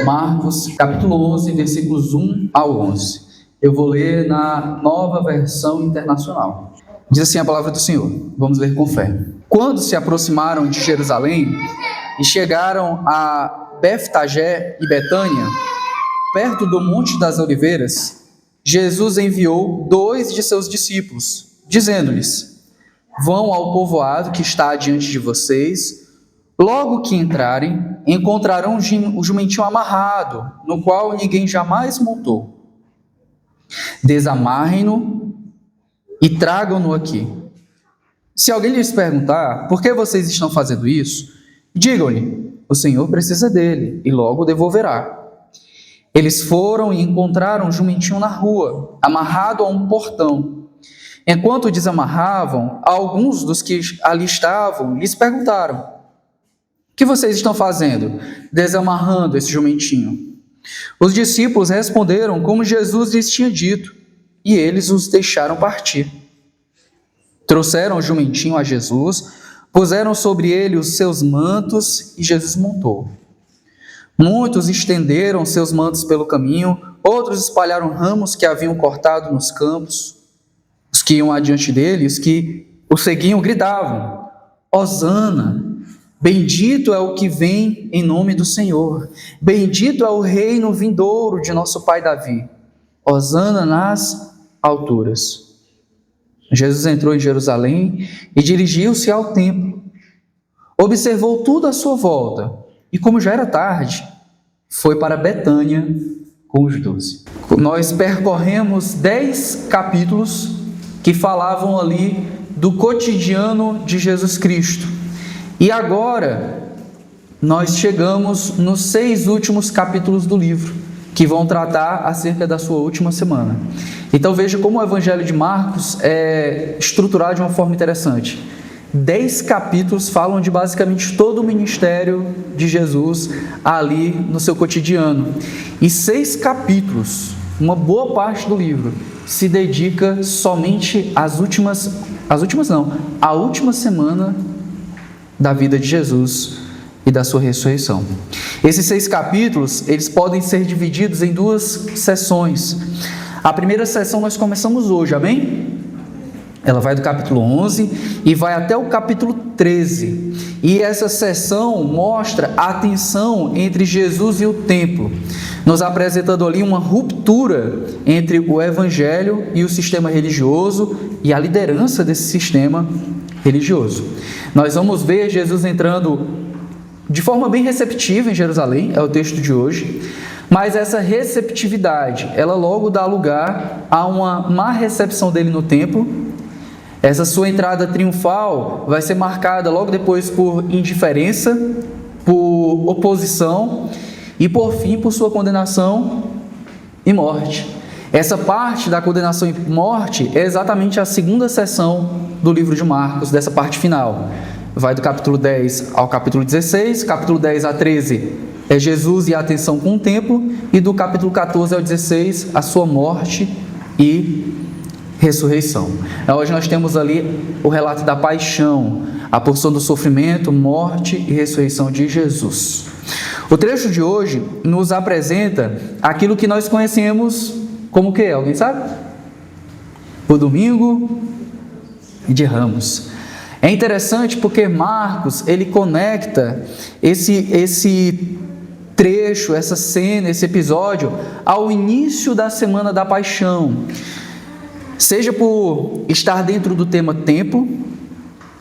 Marcos, capítulo 11, versículos 1 ao 11. Eu vou ler na Nova Versão Internacional. Diz assim a palavra do Senhor. Vamos ler com fé. Quando se aproximaram de Jerusalém e chegaram a Betfagé e Betânia, perto do Monte das Oliveiras, Jesus enviou 2 de seus discípulos, dizendo-lhes: vão ao povoado que está diante de vocês. Logo que entrarem, encontrarão o jumentinho amarrado, no qual ninguém jamais montou. Desamarrem-no e tragam-no aqui. Se alguém lhes perguntar por que vocês estão fazendo isso, digam-lhe: o Senhor precisa dele e logo o devolverá. Eles foram e encontraram o jumentinho na rua, amarrado a um portão. Enquanto o desamarravam, alguns dos que ali estavam lhes perguntaram: o que vocês estão fazendo, desamarrando esse jumentinho? Os discípulos responderam como Jesus lhes tinha dito, e eles os deixaram partir. Trouxeram o jumentinho a Jesus, puseram sobre ele os seus mantos, e Jesus montou. Muitos estenderam seus mantos pelo caminho, outros espalharam ramos que haviam cortado nos campos. Os que iam adiante dele, os que o seguiam, gritavam: Hosana! Bendito é o que vem em nome do Senhor. Bendito é o reino vindouro de nosso pai Davi. Hosana nas alturas. Jesus entrou em Jerusalém e dirigiu-se ao templo. Observou tudo à sua volta e, como já era tarde, foi para Betânia com os 12. Nós percorremos 10 capítulos que falavam ali do cotidiano de Jesus Cristo. E agora, nós chegamos nos 6 últimos capítulos do livro, que vão tratar acerca da sua última semana. Então veja como o Evangelho de Marcos é estruturado de uma forma interessante. 10 capítulos falam de basicamente todo o ministério de Jesus ali no seu cotidiano. E 6 capítulos, uma boa parte do livro, se dedica somente à última semana da vida de Jesus e da sua ressurreição. Esses 6 capítulos, eles podem ser divididos em 2 sessões. A primeira sessão nós começamos hoje, amém? Ela vai do capítulo 11 e vai até o capítulo 13. E essa sessão mostra a tensão entre Jesus e o templo, nos apresentando ali uma ruptura entre o evangelho e o sistema religioso e a liderança desse sistema religioso. Nós vamos ver Jesus entrando de forma bem receptiva em Jerusalém, é o texto de hoje, mas essa receptividade, ela logo dá lugar a uma má recepção dele no templo. Essa sua entrada triunfal vai ser marcada logo depois por indiferença, por oposição e, por fim, por sua condenação e morte. Essa parte da condenação e morte é exatamente a segunda sessão do livro de Marcos, dessa parte final. Vai do capítulo 10 ao capítulo 16, capítulo 10 a 13 é Jesus e a tensão com o templo, e do capítulo 14 ao 16, a sua morte e ressurreição. Hoje nós temos ali o relato da paixão, a porção do sofrimento, morte e ressurreição de Jesus. O trecho de hoje nos apresenta aquilo que nós conhecemos como o quê? Alguém sabe? O domingo de Ramos. É interessante porque Marcos, ele conecta esse trecho, essa cena, esse episódio ao início da semana da paixão. Seja por estar dentro do tema templo,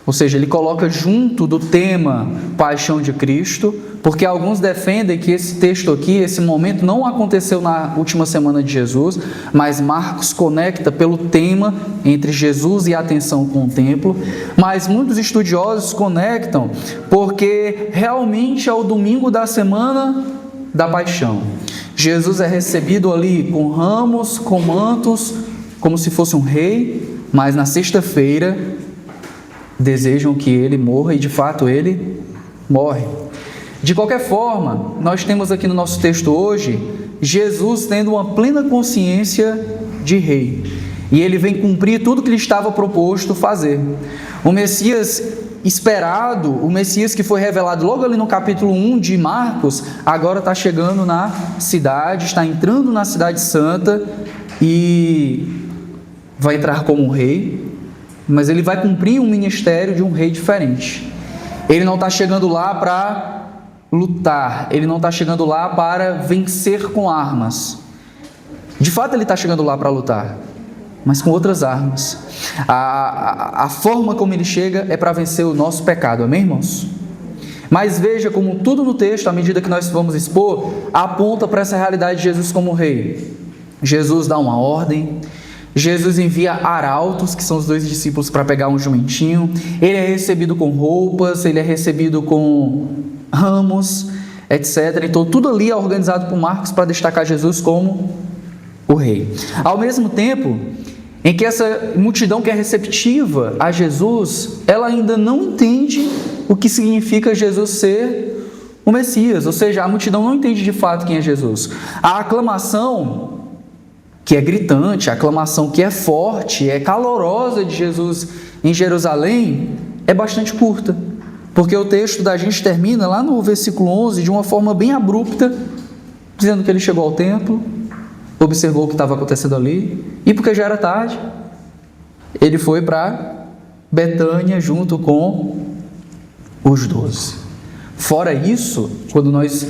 ou seja, ele coloca junto do tema paixão de Cristo, porque alguns defendem que esse texto aqui, esse momento não aconteceu na última semana de Jesus, mas Marcos conecta pelo tema entre Jesus e a tensão com o templo, mas muitos estudiosos conectam porque realmente é o domingo da semana da paixão. Jesus é recebido ali com ramos, com mantos, como se fosse um rei, mas na sexta-feira desejam que ele morra e de fato ele morre. De qualquer forma, nós temos aqui no nosso texto hoje Jesus tendo uma plena consciência de rei, e ele vem cumprir tudo que lhe estava proposto fazer. O Messias esperado, o Messias que foi revelado logo ali no capítulo 1 de Marcos, agora está chegando na cidade, está entrando na cidade santa e vai entrar como um rei, mas ele vai cumprir um ministério de um rei diferente. Ele não está chegando lá para lutar, ele não está chegando lá para vencer com armas. De fato ele está chegando lá para lutar, mas com outras armas. A forma como ele chega é para vencer o nosso pecado, amém, irmãos? Mas veja como tudo no texto, à medida que nós vamos expor, aponta para essa realidade de Jesus como rei. Jesus dá uma ordem, Jesus envia arautos, que são os 2 discípulos, para pegar um jumentinho. Ele é recebido com roupas, ele é recebido com ramos, etc. Então tudo ali é organizado por Marcos para destacar Jesus como o rei. Ao mesmo tempo em que essa multidão que é receptiva a Jesus, ela ainda não entende o que significa Jesus ser o Messias, ou seja, a multidão não entende de fato quem é Jesus. A aclamação que é gritante, a aclamação que é forte, é calorosa de Jesus em Jerusalém, é bastante curta, porque o texto da gente termina lá no versículo 11 de uma forma bem abrupta, dizendo que ele chegou ao templo, observou o que estava acontecendo ali, e porque já era tarde, ele foi para Betânia junto com os 12. Fora isso, quando nós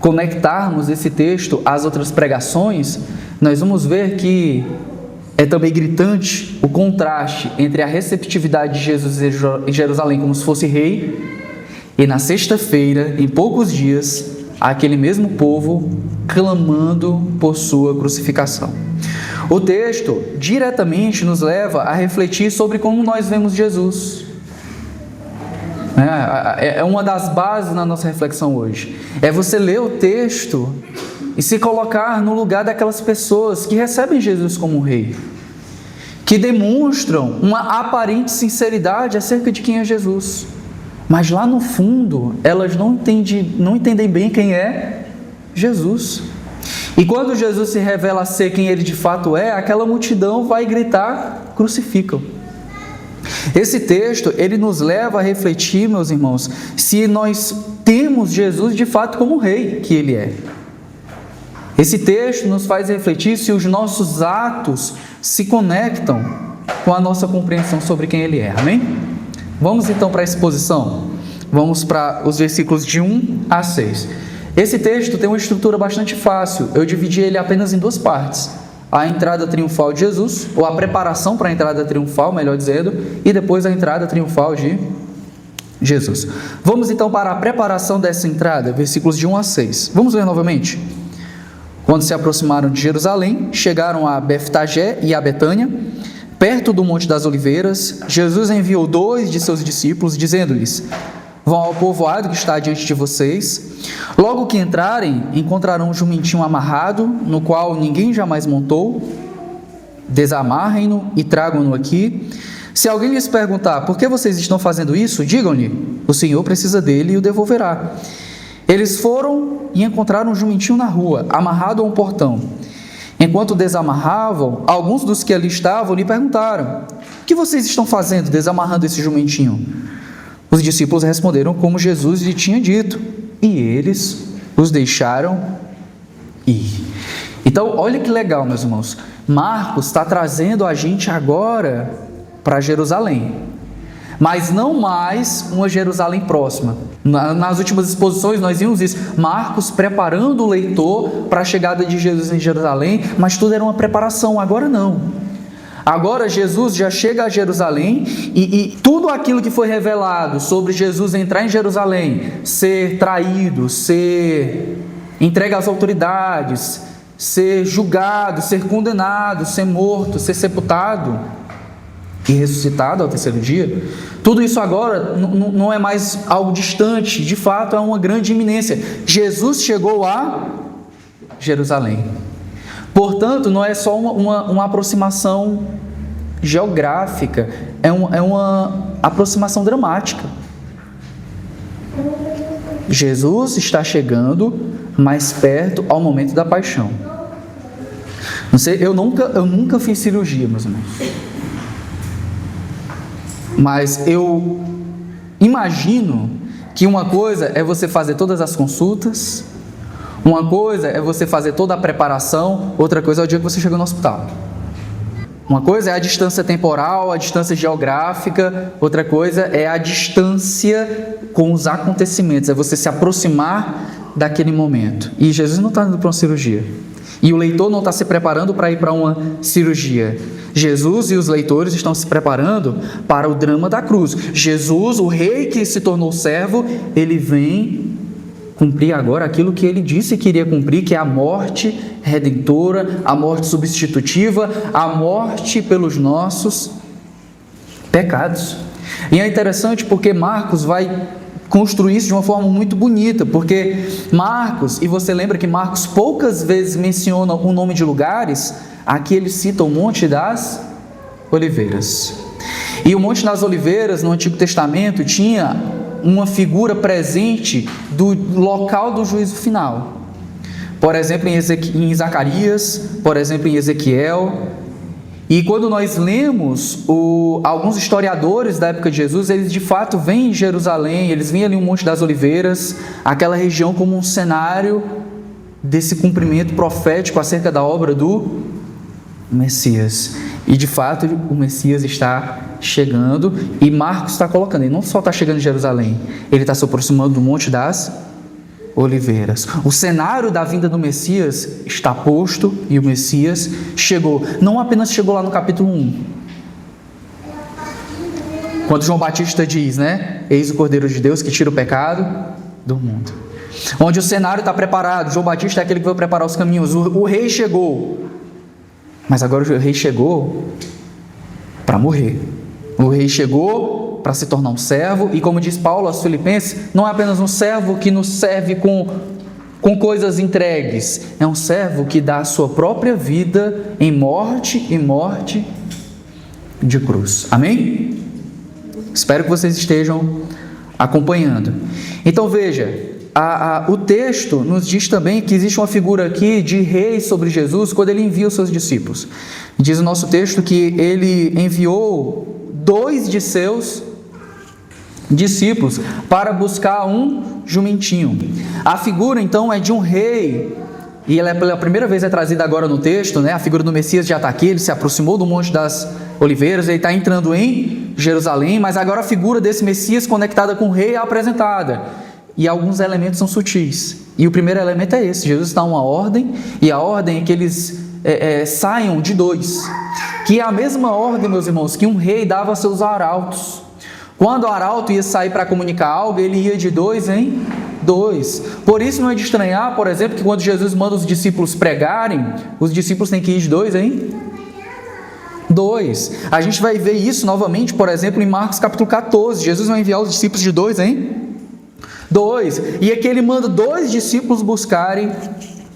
conectarmos esse texto às outras pregações, nós vamos ver que é também gritante o contraste entre a receptividade de Jesus em Jerusalém como se fosse rei, e na sexta-feira, em poucos dias, aquele mesmo povo clamando por sua crucificação. O texto diretamente nos leva a refletir sobre como nós vemos Jesus. É uma das bases na nossa reflexão hoje. É você ler o texto e se colocar no lugar daquelas pessoas que recebem Jesus como rei, que demonstram uma aparente sinceridade acerca de quem é Jesus, mas lá no fundo elas não entendem bem quem é Jesus. E quando Jesus se revela ser quem ele de fato é, aquela multidão vai gritar: crucificam. Esse texto, ele nos leva a refletir, meus irmãos, se nós temos Jesus de fato como rei que ele é. Esse texto nos faz refletir se os nossos atos se conectam com a nossa compreensão sobre quem ele é, amém? Vamos então para a exposição. Vamos para os versículos de 1 a 6. Esse texto tem uma estrutura bastante fácil. Eu dividi ele apenas em 2 partes. A entrada triunfal de Jesus, ou a preparação para a entrada triunfal, melhor dizendo, e depois a entrada triunfal de Jesus. Vamos então para a preparação dessa entrada, versículos de 1 a 6. Vamos ler novamente? Quando se aproximaram de Jerusalém, chegaram a Betfagé e a Betânia, perto do Monte das Oliveiras. Jesus enviou 2 de seus discípulos, dizendo-lhes: vão ao povoado que está diante de vocês. Logo que entrarem, encontrarão um jumentinho amarrado, no qual ninguém jamais montou. Desamarrem-no e tragam-no aqui. Se alguém lhes perguntar: por que vocês estão fazendo isso? Digam-lhe: o Senhor precisa dele e o devolverá. Eles foram e encontraram um jumentinho na rua, amarrado a um portão. Enquanto desamarravam, alguns dos que ali estavam lhe perguntaram: o que vocês estão fazendo desamarrando esse jumentinho? Os discípulos responderam como Jesus lhe tinha dito, e eles os deixaram ir. Então, olha que legal, meus irmãos. Marcos está trazendo a gente agora para Jerusalém, mas não mais uma Jerusalém próxima. Nas últimas exposições nós vimos isso, Marcos preparando o leitor para a chegada de Jesus em Jerusalém, mas tudo era uma preparação. Agora não. Agora Jesus já chega a Jerusalém e tudo aquilo que foi revelado sobre Jesus entrar em Jerusalém, ser traído, ser entregue às autoridades, ser julgado, ser condenado, ser morto, ser sepultado e ressuscitado ao 3º dia, tudo isso agora não é mais algo distante, de fato é uma grande iminência. Jesus chegou a Jerusalém. Portanto, não é só uma aproximação geográfica, é uma aproximação dramática. Jesus está chegando mais perto ao momento da paixão. Não sei, eu nunca fiz cirurgia, meus irmãos. Mas eu imagino que uma coisa é você fazer todas as consultas, uma coisa é você fazer toda a preparação, outra coisa é o dia que você chega no hospital. Uma coisa é a distância temporal, a distância geográfica, outra coisa é a distância com os acontecimentos, é você se aproximar daquele momento. E Jesus não está indo para uma cirurgia. E o leitor não está se preparando para ir para uma cirurgia. Jesus e os leitores estão se preparando para o drama da cruz. Jesus, o rei que se tornou servo, ele vem cumprir agora aquilo que ele disse que iria cumprir, que é a morte redentora, a morte substitutiva, a morte pelos nossos pecados. E é interessante porque Marcos vai construir isso de uma forma muito bonita, porque Marcos, e você lembra que Marcos poucas vezes menciona o nome de lugares, aqui ele cita o Monte das Oliveiras. E o Monte das Oliveiras, no Antigo Testamento, tinha uma figura presente do local do juízo final. Por exemplo, em Zacarias, por exemplo, em Ezequiel. E quando nós lemos, alguns historiadores da época de Jesus, eles de fato veem em Jerusalém, eles veem ali o Monte das Oliveiras, aquela região como um cenário desse cumprimento profético acerca da obra do Messias. E de fato o Messias está chegando, e Marcos está colocando, ele não só está chegando em Jerusalém, ele está se aproximando do Monte das Oliveiras. O cenário da vinda do Messias está posto e o Messias chegou. Não apenas chegou lá no capítulo 1, quando João Batista diz, eis o Cordeiro de Deus que tira o pecado do mundo. Onde o cenário está preparado, João Batista é aquele que vai preparar os caminhos, o rei chegou. Mas agora o rei chegou para morrer. O rei chegou para se tornar um servo, e como diz Paulo aos Filipenses, não é apenas um servo que nos serve com coisas entregues, é um servo que dá a sua própria vida em morte e morte de cruz. Amém? Espero que vocês estejam acompanhando. Então veja, o texto nos diz também que existe uma figura aqui de rei sobre Jesus quando ele envia os seus discípulos. Diz o nosso texto que ele enviou 2 de seus discípulos para buscar um jumentinho. A figura então é de um rei, e ela pela primeira vez é trazida agora no texto, A figura do Messias já está aqui, ele se aproximou do Monte das Oliveiras, ele está entrando em Jerusalém, mas agora a figura desse Messias conectada com o rei é apresentada. E alguns elementos são sutis. E o primeiro elemento é esse: Jesus dá uma ordem, e a ordem é que eles saiam de 2. Que é a mesma ordem, meus irmãos, que um rei dava a seus arautos. Quando o arauto ia sair para comunicar algo, ele ia de 2 em 2. Por isso não é de estranhar, por exemplo, que quando Jesus manda os discípulos pregarem, os discípulos têm que ir de 2 em 2. A gente vai ver isso novamente, por exemplo, em Marcos capítulo 14. Jesus vai enviar os discípulos de 2 em 2. E aqui ele manda 2 discípulos buscarem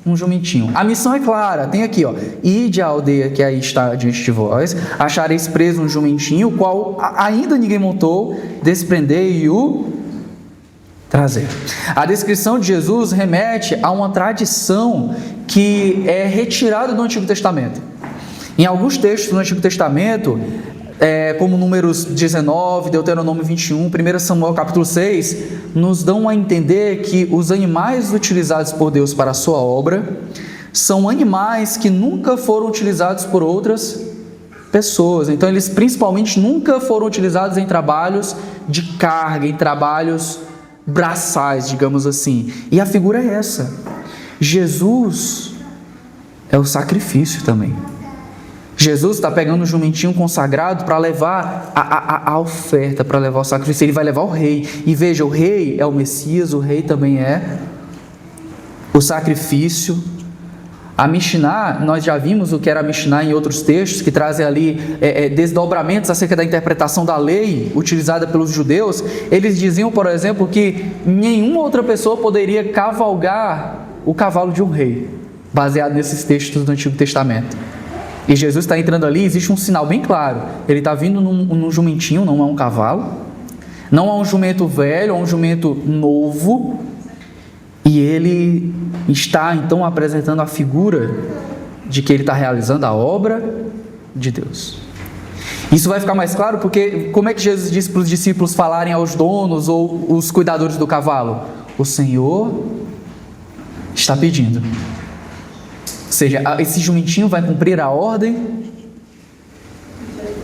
um jumentinho. A missão é clara, tem aqui, ide à aldeia que aí está diante de vós, achareis preso um jumentinho, o qual ainda ninguém montou, desprendei e o trazer. A descrição de Jesus remete a uma tradição que é retirada do Antigo Testamento. Em alguns textos do Antigo Testamento, como Números 19, Deuteronômio 21, 1 Samuel capítulo 6, nos dão a entender que os animais utilizados por Deus para a sua obra são animais que nunca foram utilizados por outras pessoas. Então eles principalmente nunca foram utilizados em trabalhos de carga, em trabalhos braçais, digamos assim. E a figura é essa. Jesus é o sacrifício também. Jesus está pegando um jumentinho consagrado para levar a oferta, para levar o sacrifício. Ele vai levar o rei. E veja, o rei é o Messias, o rei também é o sacrifício. A Mishnah, nós já vimos o que era a Mishnah em outros textos, que trazem ali desdobramentos acerca da interpretação da lei utilizada pelos judeus. Eles diziam, por exemplo, que nenhuma outra pessoa poderia cavalgar o cavalo de um rei, baseado nesses textos do Antigo Testamento. E Jesus está entrando ali, existe um sinal bem claro. Ele está vindo num jumentinho, não é um cavalo, não é um jumento velho, é um jumento novo, e ele está então apresentando a figura de que ele está realizando a obra de Deus. Isso vai ficar mais claro porque como é que Jesus disse para os discípulos falarem aos donos ou os cuidadores do cavalo? O Senhor está pedindo. Ou seja, esse jumentinho vai cumprir a ordem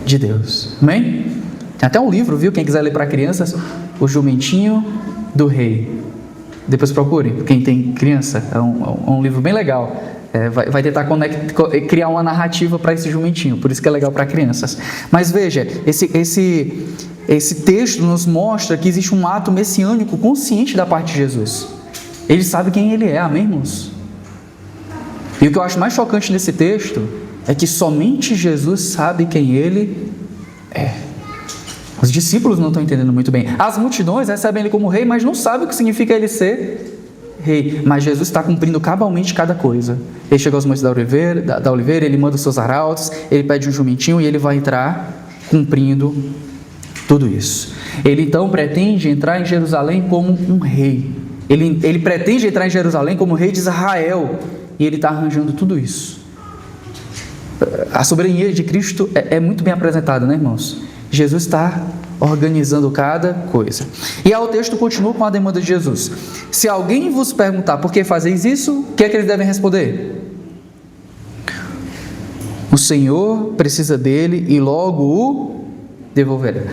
de Deus. Amém? Tem até um livro, viu? Quem quiser ler para crianças, O Jumentinho do Rei. Depois procure, quem tem criança. É um livro bem legal. Vai tentar criar uma narrativa para esse jumentinho. Por isso que é legal para crianças. Mas veja, esse texto nos mostra que existe um ato messiânico consciente da parte de Jesus. Ele sabe quem ele é, amém, irmãos? E o que eu acho mais chocante nesse texto é que somente Jesus sabe quem ele é. Os discípulos não estão entendendo muito bem. As multidões recebem ele como rei, mas não sabem o que significa ele ser rei. Mas Jesus está cumprindo cabalmente cada coisa. Ele chega aos montes da oliveira, ele manda os seus arautos, ele pede um jumentinho e ele vai entrar cumprindo tudo isso. Ele então pretende entrar em Jerusalém como um rei. Ele pretende entrar em Jerusalém como rei de Israel. E ele está arranjando tudo isso. A soberania de Cristo é muito bem apresentada, né, irmãos? Jesus está organizando cada coisa. E aí o texto continua com a demanda de Jesus. Se alguém vos perguntar por que fazeis isso, o que é que eles devem responder? O Senhor precisa dele e logo o devolverá.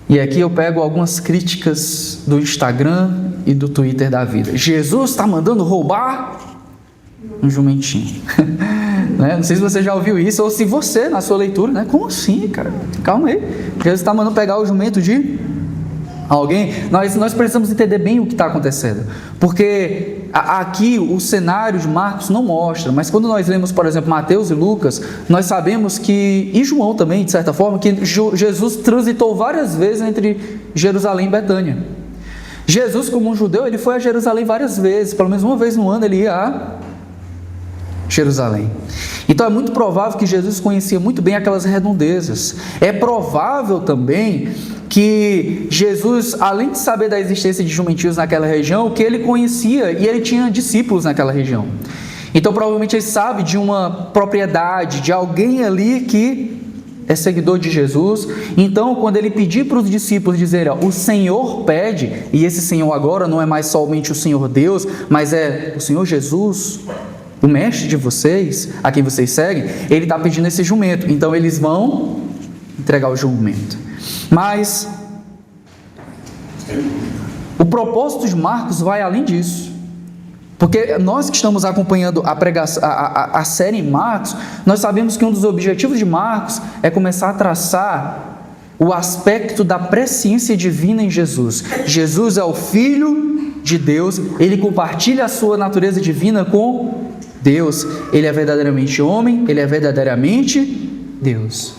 E aqui eu pego algumas críticas do Instagram e do Twitter da vida. Jesus está mandando roubar um jumentinho. Não sei se você já ouviu isso, ou se você, na sua leitura, né? Como assim, cara? Calma aí. Jesus está mandando pegar o jumento de alguém. Nós precisamos entender bem o que está acontecendo. Porque aqui o cenário de Marcos não mostra, mas quando nós lemos, por exemplo, Mateus e Lucas, nós sabemos que, e João também, de certa forma, que Jesus transitou várias vezes entre Jerusalém e Betânia. Jesus, como um judeu, ele foi a Jerusalém várias vezes, pelo menos uma vez no ano ele ia a Jerusalém. Então é muito provável que Jesus conhecia muito bem aquelas redondezas. É provável também que Jesus, além de saber da existência de jumentinhos naquela região, que ele conhecia e ele tinha discípulos naquela região. Então provavelmente ele sabe de uma propriedade, de alguém ali que é seguidor de Jesus. Então quando ele pedir para os discípulos dizer, o Senhor pede, e esse Senhor agora não é mais somente o Senhor Deus, mas é o Senhor Jesus, o mestre de vocês, a quem vocês seguem, ele está pedindo esse jumento. Então eles vão entregar o jumento. Mas o propósito de Marcos vai além disso. Porque nós que estamos acompanhando a série em Marcos, nós sabemos que um dos objetivos de Marcos é começar a traçar o aspecto da presciência divina em Jesus. Jesus é o Filho de Deus, ele compartilha a sua natureza divina com Deus, ele é verdadeiramente homem, ele é verdadeiramente Deus.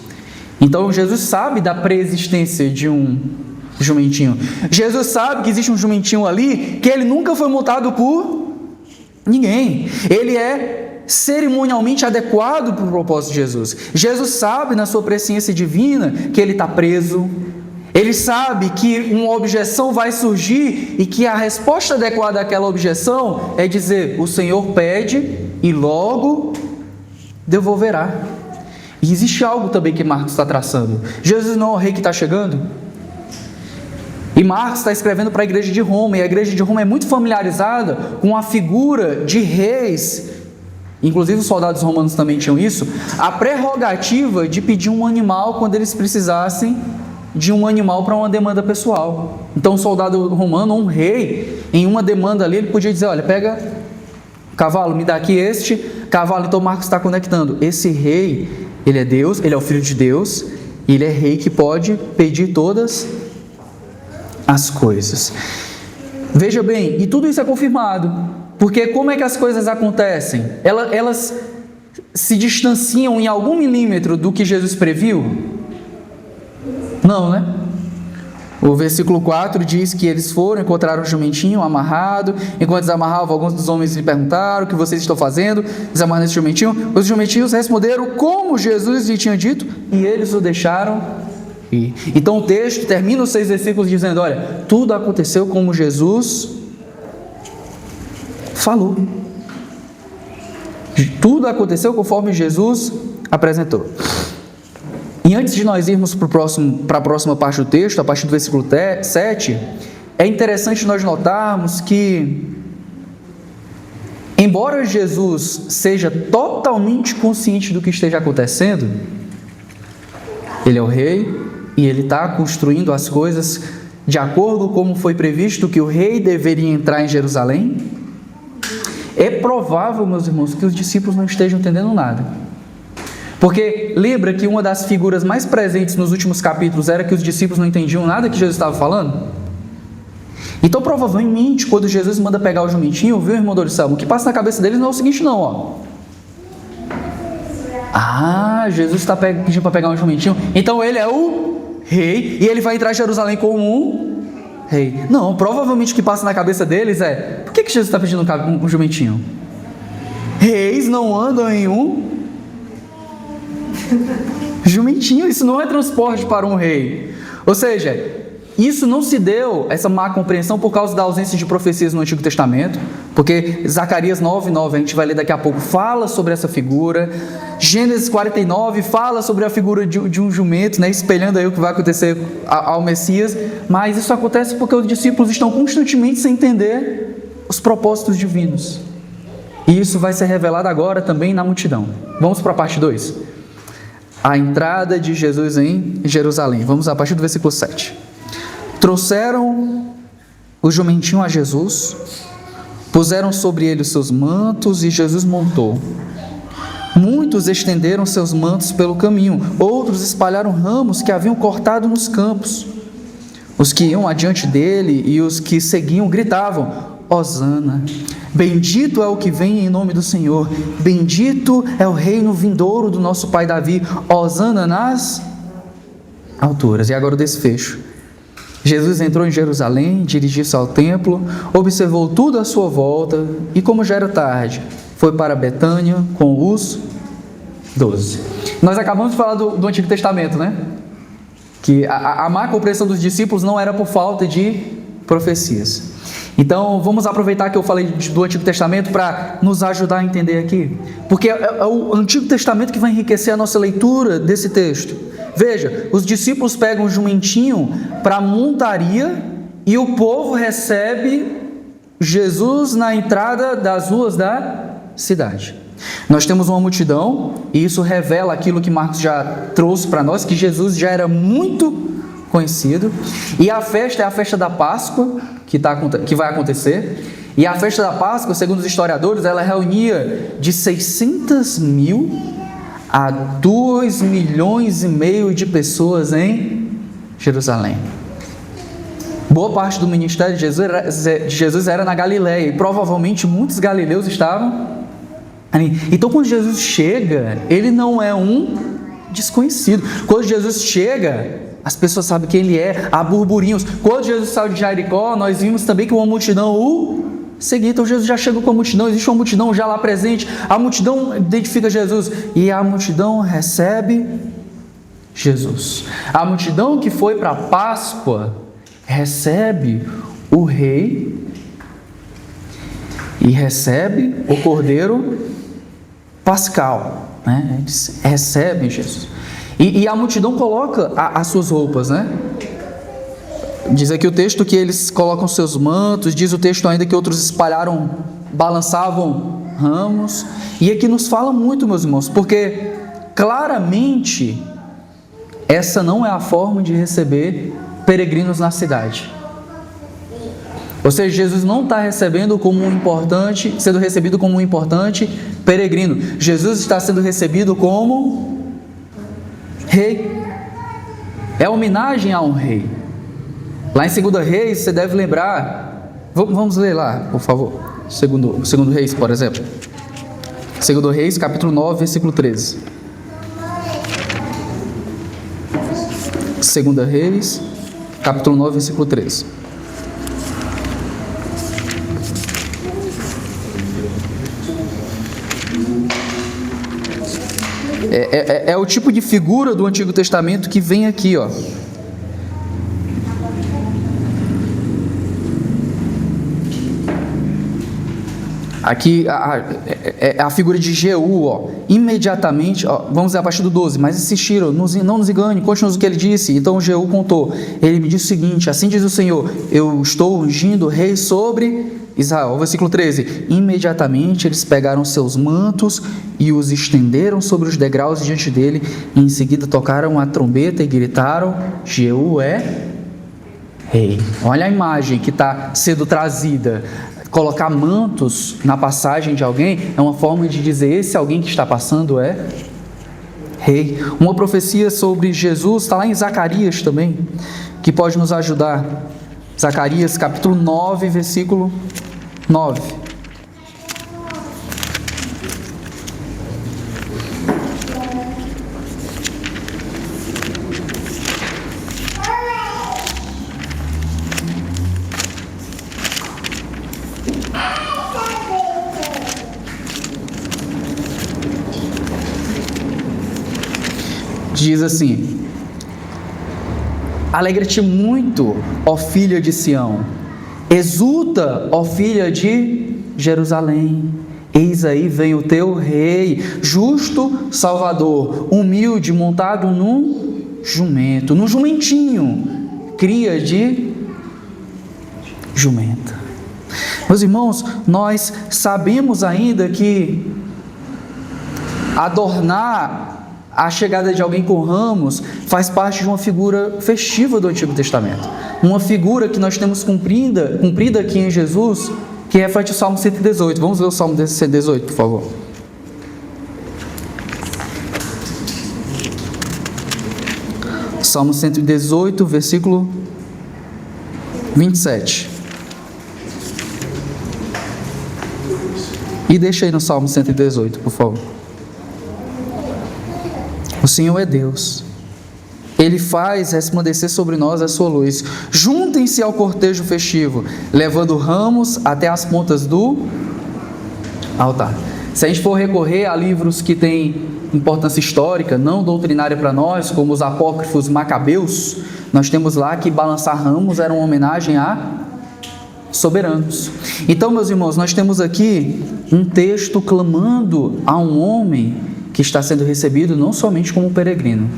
Então Jesus sabe da preexistência de um jumentinho. Jesus sabe que existe um jumentinho ali que ele nunca foi montado por ninguém. Ele é cerimonialmente adequado para o propósito de Jesus. Jesus sabe na sua presciência divina que ele está preso. Ele sabe que uma objeção vai surgir e que a resposta adequada àquela objeção é dizer, o Senhor pede e logo devolverá. E existe algo também que Marcos está traçando. Jesus não é o rei que está chegando. E Marcos está escrevendo para a igreja de Roma, e a igreja de Roma é muito familiarizada com a figura de reis, inclusive os soldados romanos também tinham isso, a prerrogativa de pedir um animal quando eles precisassem de um animal para uma demanda pessoal. Então um soldado romano, um rei, em uma demanda ali, ele podia dizer, olha, pega cavalo, me dá aqui este cavalo. Então Marcos está conectando, esse rei, ele é Deus, ele é o Filho de Deus, e ele é rei que pode pedir todas as coisas. Veja bem, e tudo isso é confirmado, porque como é que as coisas acontecem? Elas se distanciam em algum milímetro do que Jesus previu? Não, né? O versículo 4 diz que eles foram, encontraram um jumentinho amarrado. Enquanto eles amarravam, alguns dos homens lhe perguntaram, o que vocês estão fazendo? Desamarrando esse jumentinho. Os jumentinhos responderam como Jesus lhe tinha dito, e eles o deixaram ir. Então o texto termina os 6 versículos dizendo, olha, tudo aconteceu como Jesus falou. Tudo aconteceu conforme Jesus apresentou. E antes de nós irmos para a próxima parte do texto, a partir do versículo 7, é interessante nós notarmos que, embora Jesus seja totalmente consciente do que esteja acontecendo, ele é o rei e ele está construindo as coisas de acordo com como foi previsto que o rei deveria entrar em Jerusalém. É provável, meus irmãos, que os discípulos não estejam entendendo nada. Porque lembra que uma das figuras mais presentes nos últimos capítulos era que os discípulos não entendiam nada que Jesus estava falando? Então, provavelmente, quando Jesus manda pegar o jumentinho, viu, irmão Dorissalmo, o que passa na cabeça deles não é o seguinte, não, ó. Jesus está pedindo para pegar um jumentinho, então ele é o rei, e ele vai entrar em Jerusalém como um rei. Não, provavelmente o que passa na cabeça deles é, por que Jesus está pedindo um jumentinho? Reis não andam em um jumentinho, isso não é transporte para um rei. Ou seja, isso não se deu, essa má compreensão, por causa da ausência de profecias no Antigo Testamento, porque Zacarias 9:9, a gente vai ler daqui a pouco, fala sobre essa figura. Gênesis 49 fala sobre a figura de um jumento, né, espelhando aí o que vai acontecer ao Messias. Mas isso acontece porque os discípulos estão constantemente sem entender os propósitos divinos. E isso vai ser revelado agora também na multidão. Vamos para a parte 2. A entrada de Jesus em Jerusalém. Vamos a partir do versículo 7. Trouxeram o jumentinho a Jesus, puseram sobre ele os seus mantos e Jesus montou. Muitos estenderam seus mantos pelo caminho, outros espalharam ramos que haviam cortado nos campos. Os que iam adiante dele e os que seguiam gritavam: Hosana, bendito é o que vem em nome do Senhor, bendito é o reino vindouro do nosso pai Davi, Hosana nas alturas. E agora o desfecho. Jesus entrou em Jerusalém, dirigiu-se ao templo, observou tudo à sua volta e, como já era tarde, foi para Betânia com os 12. Nós acabamos de falar do Antigo Testamento, né? Que a má compreensão dos discípulos não era por falta de profecias. Então, vamos aproveitar que eu falei do Antigo Testamento para nos ajudar a entender aqui. Porque é o Antigo Testamento que vai enriquecer a nossa leitura desse texto. Veja, os discípulos pegam um jumentinho para a montaria e o povo recebe Jesus na entrada das ruas da cidade. Nós temos uma multidão e isso revela aquilo que Marcos já trouxe para nós, que Jesus já era muito conhecido. E a festa é a festa da Páscoa, que vai acontecer. E a festa da Páscoa, segundo os historiadores, ela reunia de 600 mil a 2,5 milhões de pessoas em Jerusalém. Boa parte do ministério de Jesus era na Galileia, e provavelmente muitos galileus estavam ali. Então, quando Jesus chega, ele não é um desconhecido. Quando Jesus chega, as pessoas sabem quem ele é, há burburinhos. Quando Jesus saiu de Jericó, nós vimos também que uma multidão o seguia. Então Jesus já chegou com a multidão, existe uma multidão já lá presente, a multidão identifica Jesus e a multidão recebe Jesus. A multidão que foi para a Páscoa recebe o rei e recebe o cordeiro pascal, né? Eles recebem Jesus. E a multidão coloca as suas roupas, né? Diz aqui o texto que eles colocam seus mantos, diz o texto ainda que outros balançavam ramos. E aqui nos fala muito, meus irmãos, porque claramente essa não é a forma de receber peregrinos na cidade. Ou seja, Jesus não está sendo recebido como um importante peregrino. Jesus está sendo recebido como rei. É homenagem a um rei. Lá em 2 Reis, você deve lembrar, vamos ler lá, por favor, segundo Reis, por exemplo. 2 Reis, capítulo 9, versículo 13. 2 Reis, capítulo 9, versículo 13. É o tipo de figura do Antigo Testamento que vem aqui, ó. Aqui a figura de Jeú, ó, imediatamente, ó, vamos a partir do 12, mas insistiram, não nos engane, conte-nos o que ele disse. Então Jeú contou, ele me disse o seguinte: assim diz o Senhor, eu estou ungindo rei sobre Israel. Versículo 13, imediatamente eles pegaram seus mantos e os estenderam sobre os degraus diante dele, e em seguida tocaram a trombeta e gritaram: Jeú é rei. Olha a imagem que está sendo trazida. Colocar mantos na passagem de alguém é uma forma de dizer: esse alguém que está passando é rei. Uma profecia sobre Jesus está lá em Zacarias também, que pode nos ajudar. Zacarias capítulo 9, versículo 9. Diz assim: alegra-te muito, ó filha de Sião, exulta, ó filha de Jerusalém, eis aí vem o teu rei, justo Salvador, humilde, montado num jumento, num jumentinho, cria de jumenta. Meus irmãos, nós sabemos ainda que adornar a chegada de alguém com ramos faz parte de uma figura festiva do Antigo Testamento. Uma figura que nós temos cumprida aqui em Jesus, que reflete o Salmo 118. Vamos ler o Salmo 118, por favor. Salmo 118, versículo 27. E deixa aí no Salmo 118, por favor. O Senhor é Deus, Ele faz resplandecer sobre nós a sua luz. Juntem-se ao cortejo festivo, levando ramos até as pontas do altar. Se a gente for recorrer a livros que têm importância histórica, não doutrinária para nós, como os apócrifos macabeus, nós temos lá que balançar ramos era uma homenagem a soberanos. Então, meus irmãos, nós temos aqui um texto clamando a um homem que está sendo recebido não somente como peregrino,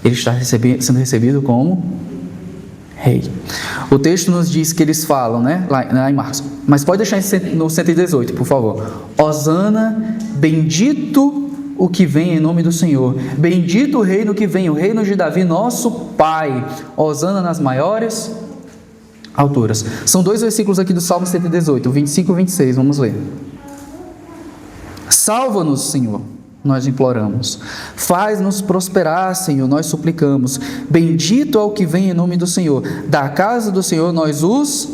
ele está sendo recebido como rei. O texto nos diz que eles falam, né, lá em Marcos, mas pode deixar no 118, por favor. Hosana, bendito o que vem em nome do Senhor, bendito o reino que vem, o reino de Davi, nosso Pai. Hosana nas maiores alturas. São dois versículos aqui do Salmo 118, 25 e 26, vamos ler. Salva-nos, Senhor, nós imploramos. Faz-nos prosperar, Senhor, nós suplicamos. Bendito é o que vem em nome do Senhor. Da casa do Senhor nós os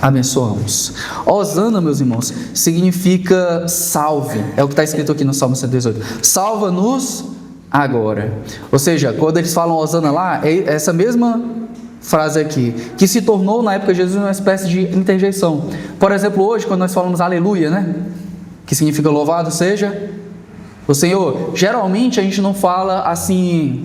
abençoamos. Hosana, meus irmãos, significa salve. É o que está escrito aqui no Salmo 118. Salva-nos agora. Ou seja, quando eles falam Hosana lá, é essa mesma frase aqui, que se tornou na época de Jesus uma espécie de interjeição. Por exemplo, hoje, quando nós falamos aleluia, né? Que significa louvado seja o Senhor. Geralmente a gente não fala assim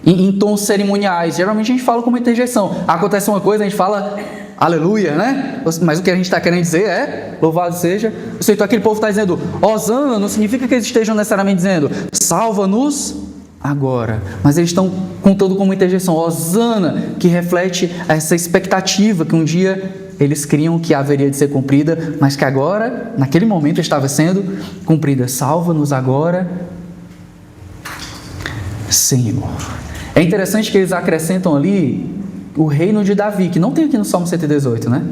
em tons cerimoniais, geralmente a gente fala como interjeição. Acontece uma coisa, a gente fala aleluia, né? Mas o que a gente está querendo dizer é louvado seja o Senhor. Então aquele povo está dizendo Hosana, não significa que eles estejam necessariamente dizendo salva-nos agora, mas eles estão contando como interjeição Hosana, que reflete essa expectativa que um dia eles criam que haveria de ser cumprida, mas que agora, naquele momento, estava sendo cumprida. Salva-nos agora, Senhor. É interessante que eles acrescentam ali o reino de Davi, que não tem aqui no Salmo 118, né?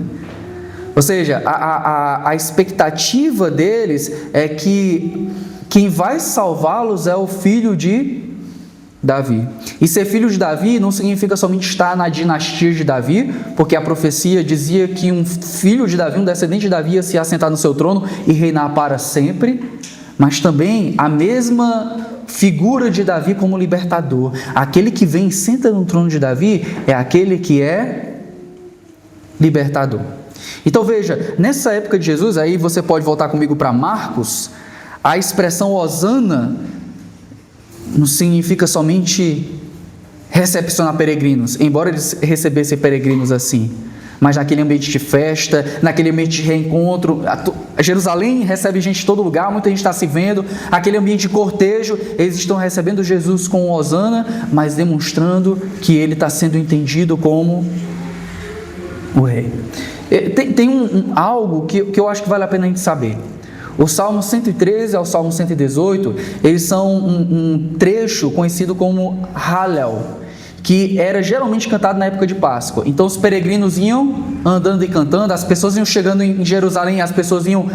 Ou seja, a expectativa deles é que quem vai salvá-los é o filho de Davi. E ser filho de Davi não significa somente estar na dinastia de Davi, porque a profecia dizia que um filho de Davi, um descendente de Davi, ia se assentar no seu trono e reinar para sempre, mas também a mesma figura de Davi como libertador. Aquele que vem e senta no trono de Davi é aquele que é libertador. Então veja, nessa época de Jesus, aí você pode voltar comigo para Marcos, a expressão Hosana não significa somente recepcionar peregrinos, embora eles recebessem peregrinos assim, mas naquele ambiente de festa, naquele ambiente de reencontro. Jerusalém recebe gente de todo lugar, muita gente está se vendo. Aquele ambiente de cortejo, eles estão recebendo Jesus com hosana, mas demonstrando que ele está sendo entendido como o rei. Tem algo que eu acho que vale a pena a gente saber. O Salmo 113 ao Salmo 118, eles são um trecho conhecido como Hallel, que era geralmente cantado na época de Páscoa. Então os peregrinos iam andando e cantando, as pessoas iam chegando em Jerusalém, as pessoas iam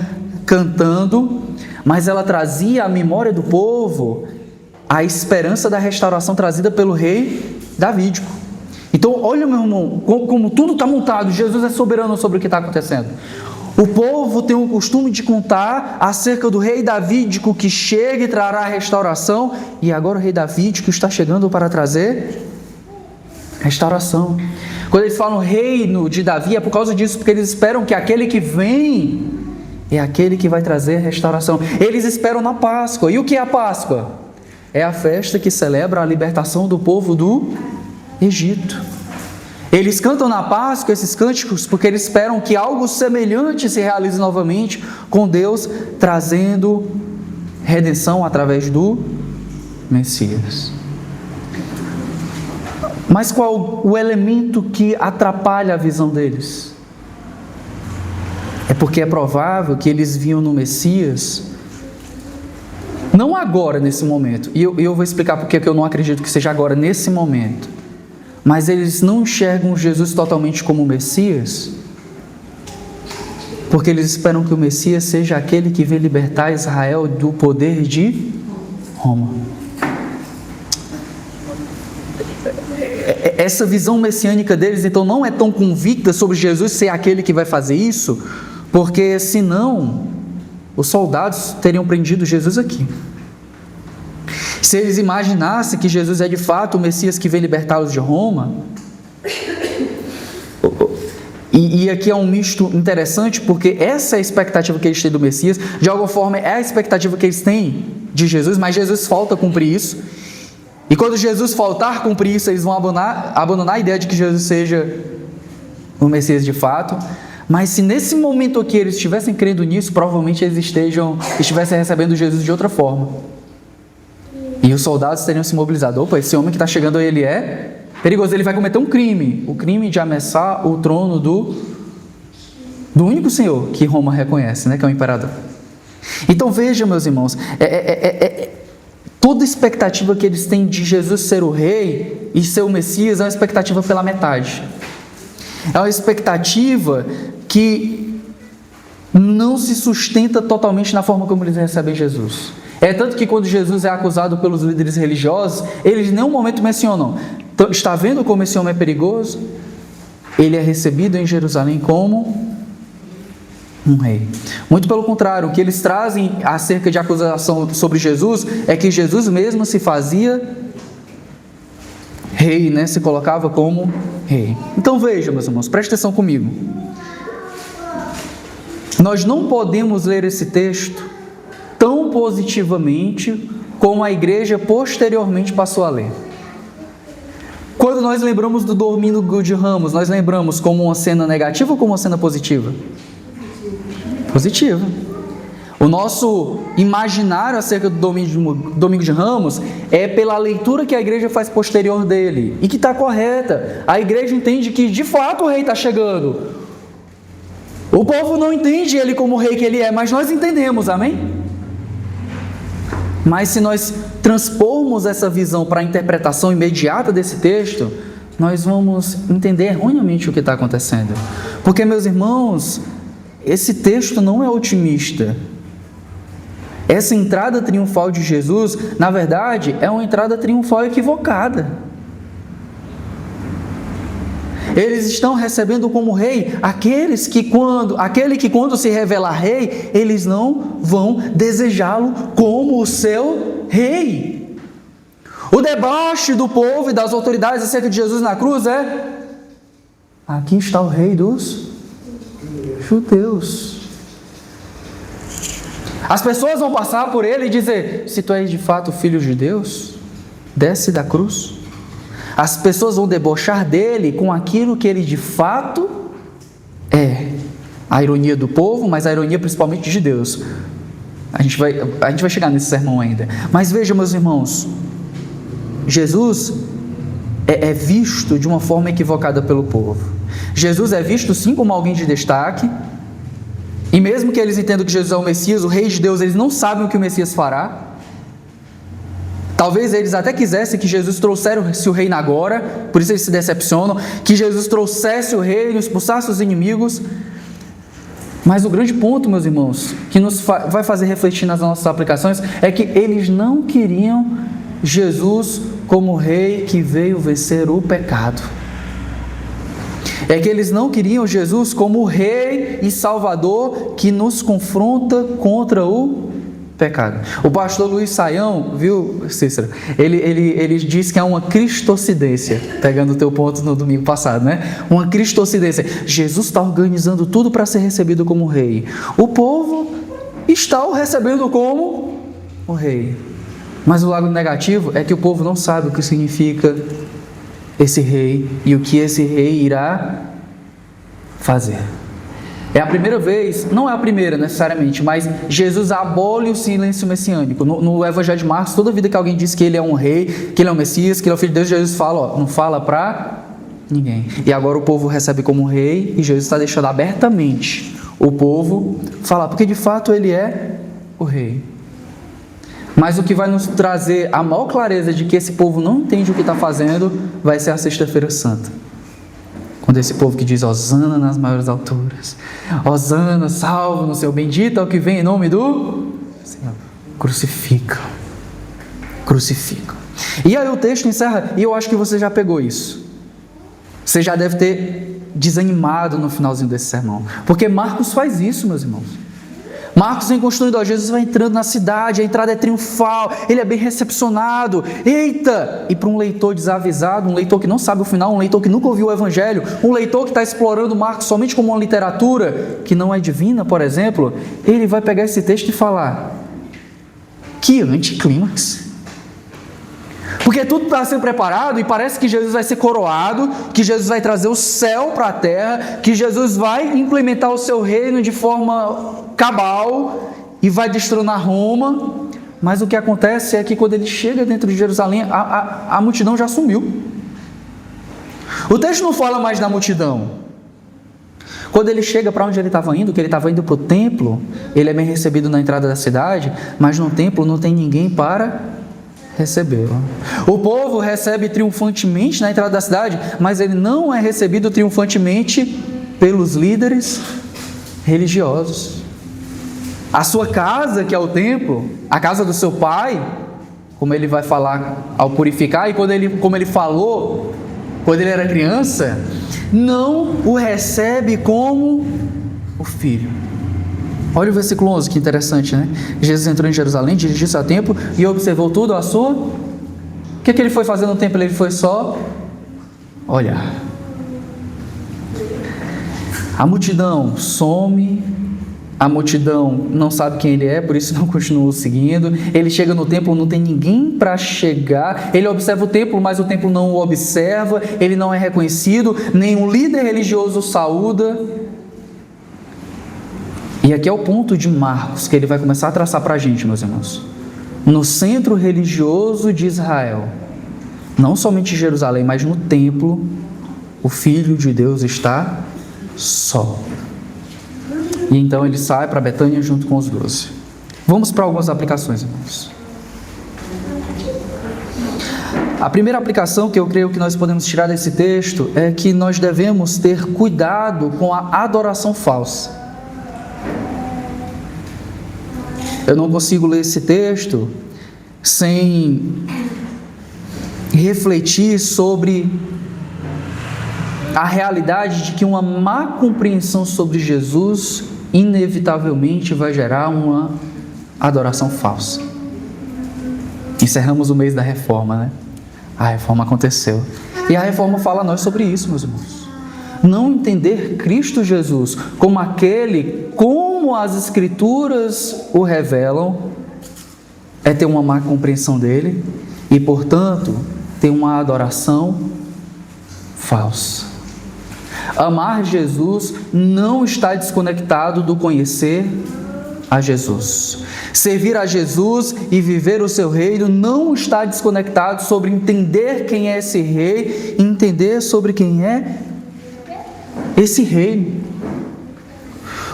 cantando, mas ela trazia à memória do povo a esperança da restauração trazida pelo rei Davídico. Então olha, meu irmão, como tudo está montado. Jesus é soberano sobre o que está acontecendo. O povo tem o costume de contar acerca do rei Davídico que chega e trará a restauração, e agora o rei Davídico está chegando para trazer restauração. Quando eles falam reino de Davi, é por causa disso, porque eles esperam que aquele que vem é aquele que vai trazer restauração. Eles esperam na Páscoa. E o que é a Páscoa? É a festa que celebra a libertação do povo do Egito. Eles cantam na Páscoa esses cânticos porque eles esperam que algo semelhante se realize novamente com Deus, trazendo redenção através do Messias. Mas qual o elemento que atrapalha a visão deles? É porque é provável que eles viam no Messias, não agora, nesse momento, e eu vou explicar porque eu não acredito que seja agora, nesse momento, mas eles não enxergam Jesus totalmente como Messias, porque eles esperam que o Messias seja aquele que vem libertar Israel do poder de Roma. Essa visão messiânica deles, então, não é tão convicta sobre Jesus ser aquele que vai fazer isso, porque senão os soldados teriam prendido Jesus aqui. Se eles imaginassem que Jesus é de fato o Messias que vem libertá-los de Roma, e aqui é um misto interessante, porque essa é a expectativa que eles têm do Messias, de alguma forma é a expectativa que eles têm de Jesus, mas Jesus falta a cumprir isso. E quando Jesus faltar a cumprir isso, eles vão abandonar a ideia de que Jesus seja o Messias de fato. Mas se nesse momento aqui eles estivessem crendo nisso, provavelmente eles estivessem recebendo Jesus de outra forma. E os soldados teriam se mobilizado. Opa, esse homem que está chegando aí, ele é perigoso, ele vai cometer um crime. O crime de ameaçar o trono do único Senhor que Roma reconhece, né, que é o imperador. Então veja, meus irmãos, toda expectativa que eles têm de Jesus ser o rei e ser o Messias é uma expectativa pela metade. É uma expectativa que não se sustenta totalmente na forma como eles recebem Jesus. É tanto que quando Jesus é acusado pelos líderes religiosos, eles em nenhum momento mencionam: está vendo como esse homem é perigoso? Ele é recebido em Jerusalém como um rei. Muito pelo contrário, o que eles trazem acerca de acusação sobre Jesus é que Jesus mesmo se fazia rei, né? Se colocava como rei. Então veja, meus irmãos, preste atenção comigo. Nós não podemos ler esse texto tão positivamente como a igreja posteriormente passou a ler. Quando nós lembramos do Domingo de Ramos, nós lembramos como uma cena negativa ou como uma cena positiva? Positiva. O nosso imaginário acerca do Domingo de Ramos é pela leitura que a igreja faz posterior dele, e que está correta. A igreja entende que de fato o rei está chegando. O povo não entende ele como o rei que ele é, mas nós entendemos, amém? Mas se nós transpormos essa visão para a interpretação imediata desse texto, nós vamos entender erroneamente o que está acontecendo. Porque, meus irmãos, esse texto não é otimista. Essa entrada triunfal de Jesus, na verdade, é uma entrada triunfal equivocada. Eles estão recebendo como rei aquele que quando se revelar rei, eles não vão desejá-lo como o seu rei. O deboche do povo e das autoridades acerca de Jesus na cruz é: aqui está o rei dos judeus. As pessoas vão passar por ele e dizer: se tu és de fato filho de Deus, desce da cruz. As pessoas vão debochar dele com aquilo que ele de fato A ironia do povo, mas a ironia principalmente de Deus. A gente vai chegar nesse sermão ainda. Mas veja, meus irmãos, Jesus é visto de uma forma equivocada pelo povo. Jesus é visto sim como alguém de destaque, e mesmo que eles entendam que Jesus é o Messias, o Rei de Deus, eles não sabem o que o Messias fará. Talvez eles até quisessem que Jesus trouxesse o reino agora, por isso eles se decepcionam, que Jesus trouxesse o reino, expulsasse os inimigos. Mas o grande ponto, meus irmãos, que nos vai fazer refletir nas nossas aplicações, é que eles não queriam Jesus como rei que veio vencer o pecado. É que eles não queriam Jesus como rei e salvador que nos confronta contra o pecado. O pastor Luiz Saião, viu, Cícero? Ele diz que há uma cristocidência, pegando o teu ponto no domingo passado, né? Uma cristocidência. Jesus está organizando tudo para ser recebido como rei. O povo está o recebendo como o rei. Mas o lado negativo é que o povo não sabe o que significa esse rei e o que esse rei irá fazer. É a primeira vez, não é a primeira necessariamente, mas Jesus abole o silêncio messiânico. No Evangelho de Marcos, toda vida que alguém diz que ele é um rei, que ele é um Messias, que ele é o Filho de Deus, Jesus fala, não fala para ninguém. E agora o povo recebe como rei e Jesus está deixando abertamente o povo falar, porque de fato ele é o rei. Mas o que vai nos trazer a maior clareza de que esse povo não entende o que está fazendo vai ser a Sexta-feira Santa. Quando esse povo que diz Hosana nas maiores alturas, Hosana, salvo no seu bendito é o que vem em nome do Senhor. Crucificam. E aí o texto encerra, e eu acho que você já pegou isso. Você já deve ter desanimado no finalzinho desse sermão. Porque Marcos faz isso, meus irmãos. Marcos vem construindo, Jesus vai entrando na cidade, a entrada é triunfal, ele é bem recepcionado, eita! E para um leitor desavisado, um leitor que não sabe o final, um leitor que nunca ouviu o Evangelho, um leitor que está explorando Marcos somente como uma literatura que não é divina, por exemplo, ele vai pegar esse texto e falar, que anticlímax! Porque tudo está sendo preparado e parece que Jesus vai ser coroado, que Jesus vai trazer o céu para a terra, que Jesus vai implementar o seu reino de forma cabal e vai destronar Roma. Mas o que acontece é que quando ele chega dentro de Jerusalém, a multidão já sumiu. O texto não fala mais da multidão. Quando ele chega para onde ele estava indo, que ele estava indo para o templo, ele é bem recebido na entrada da cidade, mas no templo não tem ninguém para recebê-lo. O povo recebe triunfantemente na entrada da cidade, mas ele não é recebido triunfantemente pelos líderes religiosos. A sua casa, que é o templo, a casa do seu pai, como ele vai falar ao purificar, e como ele falou quando ele era criança, não o recebe como o filho. Olha o versículo 11, que interessante, né? Jesus entrou em Jerusalém, dirigiu-se ao templo e observou tudo a sua... O que ele foi fazer no templo? Ele foi só olhar. A multidão some, a multidão não sabe quem ele é, por isso não continua seguindo. Ele chega no templo, não tem ninguém para chegar. Ele observa o templo, mas o templo não o observa. Ele não é reconhecido, nenhum líder religioso o saúda. E aqui é o ponto de Marcos, que ele vai começar a traçar para a gente, meus irmãos. No centro religioso de Israel, não somente em Jerusalém, mas no templo, o Filho de Deus está só. E então ele sai para Betânia junto com os 12. Vamos para algumas aplicações, irmãos. A primeira aplicação que eu creio que nós podemos tirar desse texto é que nós devemos ter cuidado com a adoração falsa. Eu não consigo ler esse texto sem refletir sobre a realidade de que uma má compreensão sobre Jesus inevitavelmente vai gerar uma adoração falsa. Encerramos o mês da reforma, né? A reforma aconteceu. E a reforma fala a nós sobre isso, meus irmãos. Não entender Cristo Jesus como aquele, como as Escrituras o revelam, é ter uma má compreensão dele e, portanto, ter uma adoração falsa. Amar Jesus não está desconectado do conhecer a Jesus. Servir a Jesus e viver o seu reino não está desconectado sobre entender quem é esse rei e entender sobre quem é esse reino.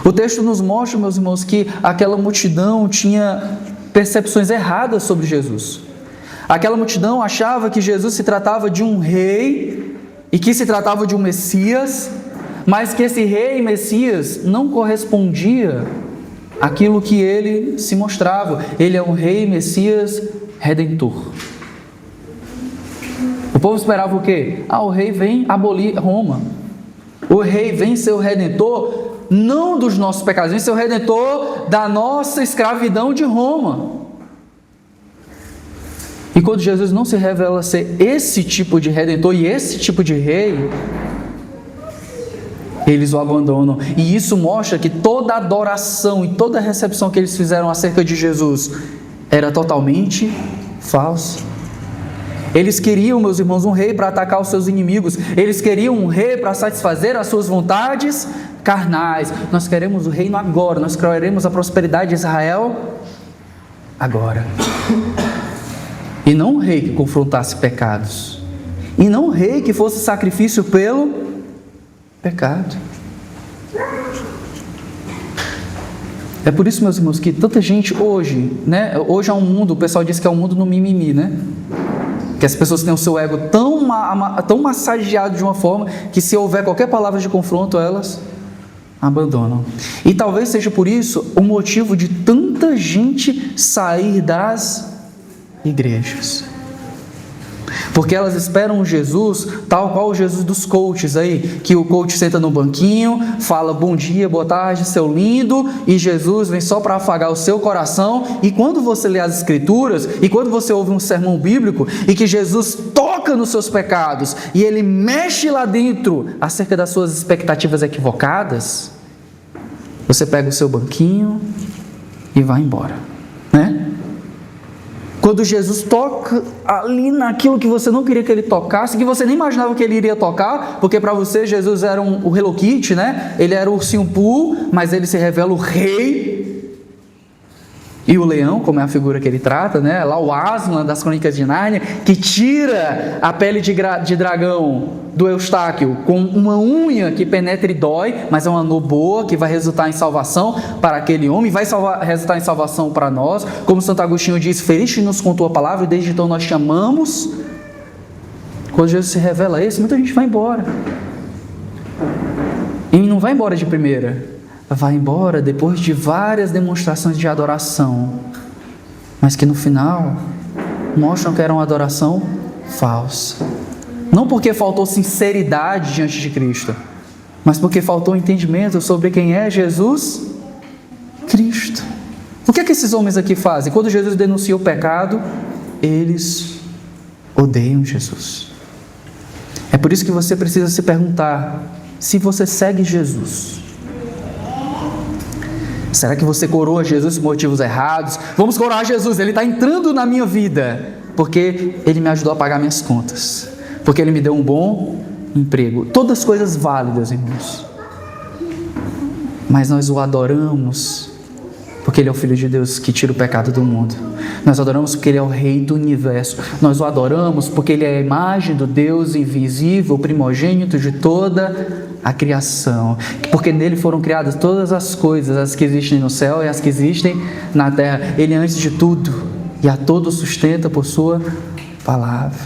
O texto nos mostra, meus irmãos, que aquela multidão tinha percepções erradas sobre Jesus. Aquela multidão achava que Jesus se tratava de um rei e que se tratava de um Messias, mas que esse rei e Messias não correspondia àquilo que ele se mostrava. Ele é um rei, Messias, redentor. O povo esperava o quê? O rei vem abolir Roma. O rei vem ser o redentor, não dos nossos pecados, vem ser o redentor da nossa escravidão de Roma. E quando Jesus não se revela ser esse tipo de redentor e esse tipo de rei, eles o abandonam. E isso mostra que toda adoração e toda recepção que eles fizeram acerca de Jesus era totalmente falsa. Eles queriam, meus irmãos, um rei para atacar os seus inimigos. Eles queriam um rei para satisfazer as suas vontades carnais. Nós queremos o reino agora. Nós queremos a prosperidade de Israel agora. E não um rei que confrontasse pecados. E não um rei que fosse sacrifício pelo pecado. É por isso, meus irmãos, que tanta gente hoje, hoje é um mundo, o pessoal diz que é um mundo no mimimi, que as pessoas têm o seu ego tão massageado de uma forma que se houver qualquer palavra de confronto, elas abandonam. E talvez seja por isso o motivo de tanta gente sair das igrejas. Porque elas esperam um Jesus tal qual o Jesus dos coaches aí, que o coach senta no banquinho, fala bom dia, boa tarde, seu lindo, e Jesus vem só para afagar o seu coração. E quando você lê as escrituras, e quando você ouve um sermão bíblico, e que Jesus toca nos seus pecados, e ele mexe lá dentro acerca das suas expectativas equivocadas, você pega o seu banquinho e vai embora, Quando Jesus toca ali naquilo que você não queria que ele tocasse, que você nem imaginava que ele iria tocar, porque para você Jesus era o Hello Kitty, Ele era o ursinho Pooh, mas ele se revela o rei. E o leão, como é a figura que ele trata, lá o Aslan das Crônicas de Nárnia, que tira a pele de dragão do Eustáquio com uma unha que penetra e dói, mas é uma dor boa que vai resultar em salvação para aquele homem, vai resultar em salvação para nós. Como Santo Agostinho diz, feriste-nos com tua palavra e desde então nós te amamos. Quando Jesus se revela esse, muita gente vai embora. E não vai embora de primeira. Vai embora depois de várias demonstrações de adoração, mas que no final mostram que era uma adoração falsa. Não porque faltou sinceridade diante de Cristo, mas porque faltou entendimento sobre quem é Jesus Cristo. O que é que esses homens aqui fazem? Quando Jesus denuncia o pecado, eles odeiam Jesus. É por isso que você precisa se perguntar se você segue Jesus. Será que você coroa Jesus por motivos errados? Vamos coroar Jesus, ele está entrando na minha vida, porque ele me ajudou a pagar minhas contas, porque ele me deu um bom emprego. Todas coisas válidas, irmãos. Mas nós o adoramos, porque ele é o Filho de Deus que tira o pecado do mundo. Nós adoramos porque ele é o Rei do Universo. Nós o adoramos porque ele é a imagem do Deus invisível, primogênito de toda a criação, porque nele foram criadas todas as coisas, as que existem no céu e as que existem na terra. Ele é antes de tudo e a todos sustenta por sua palavra.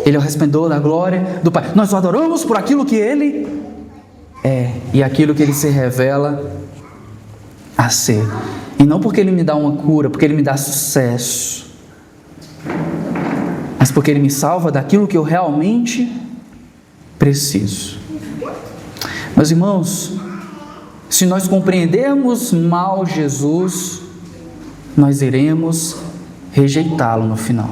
Ele é o resplendor da glória do Pai. Nós o adoramos por aquilo que ele é e aquilo que ele se revela a ser, e não porque ele me dá uma cura, porque ele me dá sucesso, mas porque ele me salva daquilo que eu realmente preciso. Meus irmãos, se nós compreendermos mal Jesus, nós iremos rejeitá-lo no final.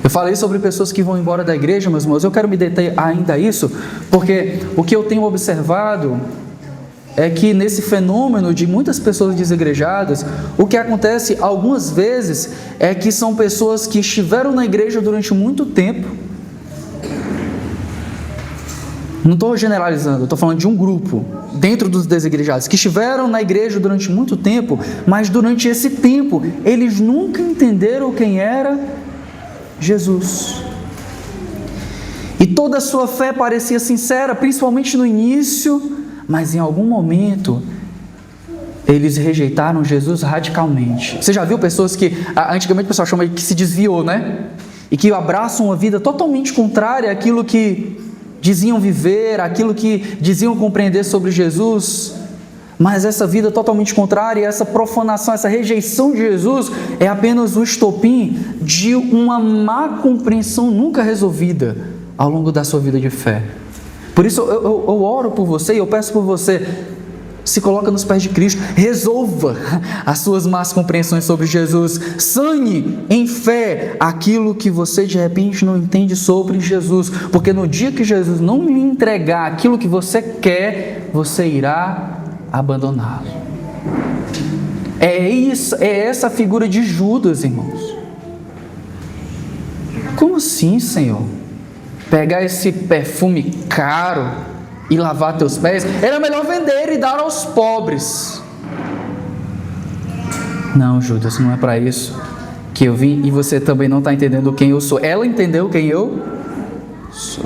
Eu falei sobre pessoas que vão embora da igreja, meus irmãos. Eu quero me deter ainda a isso, porque o que eu tenho observado é que nesse fenômeno de muitas pessoas desigrejadas, o que acontece algumas vezes é que são pessoas que estiveram na igreja durante muito tempo, Não estou generalizando, estou falando de um grupo dentro dos desigrejados que estiveram na igreja durante muito tempo, mas durante esse tempo eles nunca entenderam quem era Jesus. E toda a sua fé parecia sincera, principalmente no início, mas em algum momento eles rejeitaram Jesus radicalmente. Você já viu pessoas que, antigamente o pessoal chama de que se desviou, né? E que abraçam uma vida totalmente contrária àquilo que diziam viver, aquilo que diziam compreender sobre Jesus, mas essa vida totalmente contrária, essa profanação, essa rejeição de Jesus é apenas o estopim de uma má compreensão nunca resolvida ao longo da sua vida de fé. Por isso eu oro por você e eu peço por você, se coloca nos pés de Cristo, resolva as suas más compreensões sobre Jesus, sane em fé aquilo que você de repente não entende sobre Jesus, porque no dia que Jesus não lhe entregar aquilo que você quer, você irá abandoná-lo. É essa a figura de Judas, irmãos. Como assim, Senhor? Pegar esse perfume caro e lavar teus pés, era melhor vender e dar aos pobres. Não, Judas, não é para isso que eu vim, e você também não está entendendo quem eu sou. Ela entendeu quem eu sou.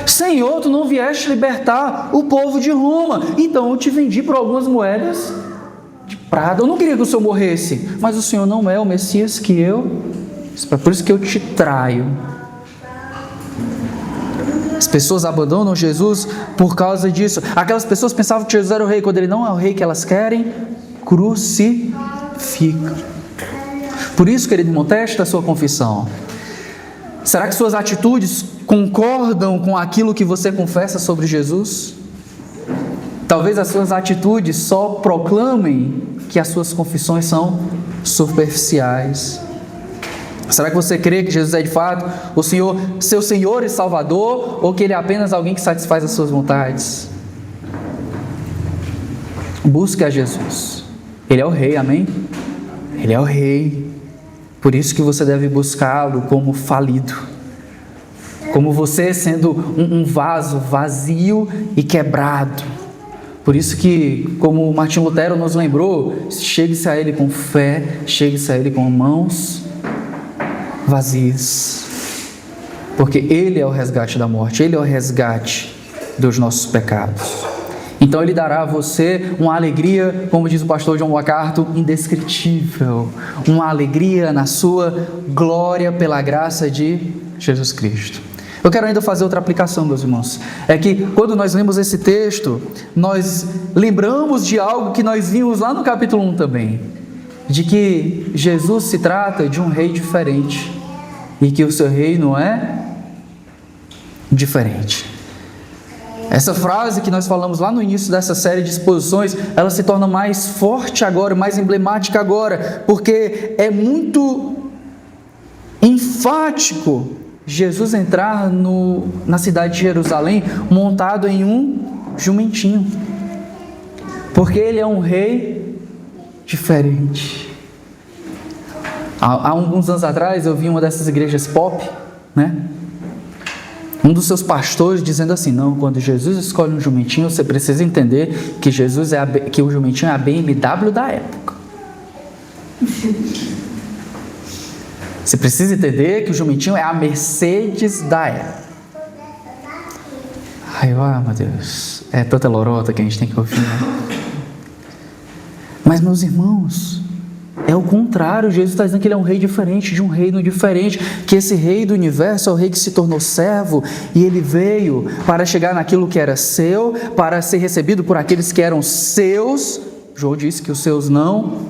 Senhor, tu não vieste libertar o povo de Roma, então eu te vendi por algumas moedas de prata. Eu não queria que o Senhor morresse, mas o Senhor não é o Messias que eu... É por isso que eu te traio. As pessoas abandonam Jesus por causa disso. Aquelas pessoas pensavam que Jesus era o rei, quando ele não é o rei que elas querem, crucifica. Por isso, querido irmão, testa a sua confissão. Será que suas atitudes concordam com aquilo que você confessa sobre Jesus? Talvez as suas atitudes só proclamem que as suas confissões são superficiais. Será que você crê que Jesus é de fato o Senhor, seu Senhor e Salvador, ou que Ele é apenas alguém que satisfaz as suas vontades? Busque a Jesus. Ele é o Rei, amém? Ele é o Rei. Por isso que você deve buscá-lo como falido. Como você sendo um vaso vazio e quebrado. Por isso que, como Martinho Lutero nos lembrou, chegue-se a Ele com fé, chegue-se a Ele com mãos vazias, porque Ele é o resgate da morte, Ele é o resgate dos nossos pecados. Então Ele dará a você uma alegria, como diz o pastor John MacArthur, indescritível, uma alegria na sua glória pela graça de Jesus Cristo. Eu quero ainda fazer outra aplicação, meus irmãos, é que quando nós lemos esse texto, nós lembramos de algo que nós vimos lá no capítulo 1 também, de que Jesus se trata de um rei diferente, e que o seu reino é diferente. Essa frase que nós falamos lá no início dessa série de exposições, ela se torna mais forte agora, mais emblemática agora, porque é muito enfático Jesus entrar na cidade de Jerusalém montado em um jumentinho, porque Ele é um rei diferente. Há alguns anos atrás eu vi uma dessas igrejas pop, né? Um dos seus pastores dizendo assim: não, quando Jesus escolhe um jumentinho, você precisa entender que que o jumentinho é a BMW da época. Você precisa entender que o jumentinho é a Mercedes da época. Ai, meu Deus, é tanta lorota que a gente tem que ouvir, né? Mas, meus irmãos, é o contrário. Jesus está dizendo que Ele é um rei diferente, de um reino diferente, que esse rei do universo é o rei que se tornou servo, e Ele veio para chegar naquilo que era seu, para ser recebido por aqueles que eram seus. João disse que os seus não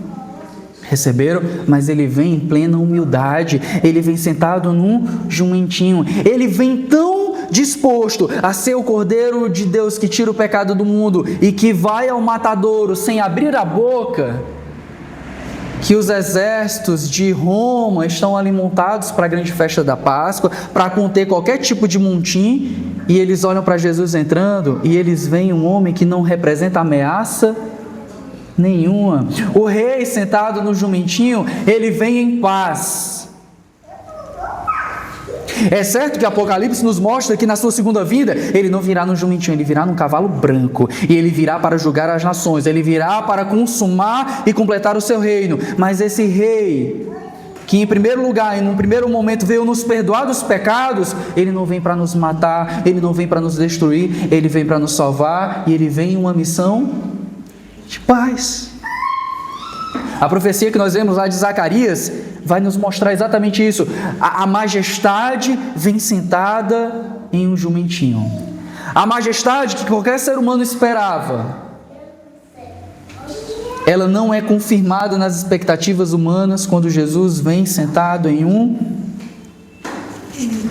receberam, mas Ele vem em plena humildade, Ele vem sentado num jumentinho, Ele vem tão disposto a ser o Cordeiro de Deus que tira o pecado do mundo e que vai ao matadouro sem abrir a boca, que os exércitos de Roma estão ali montados para a grande festa da Páscoa, para conter qualquer tipo de montim, e eles olham para Jesus entrando e eles veem um homem que não representa ameaça nenhuma. O rei sentado no jumentinho, ele vem em paz. É certo que Apocalipse nos mostra que na sua segunda vinda, ele não virá num jumentinho, ele virá num cavalo branco, e ele virá para julgar as nações, ele virá para consumar e completar o seu reino. Mas esse rei, que em primeiro lugar, em um primeiro momento veio nos perdoar dos pecados, ele não vem para nos matar, ele não vem para nos destruir, ele vem para nos salvar, e ele vem em uma missão de paz. A profecia que nós vemos lá de Zacarias vai nos mostrar exatamente isso. A majestade vem sentada em um jumentinho. A majestade que qualquer ser humano esperava, ela não é confirmada nas expectativas humanas quando Jesus vem sentado em um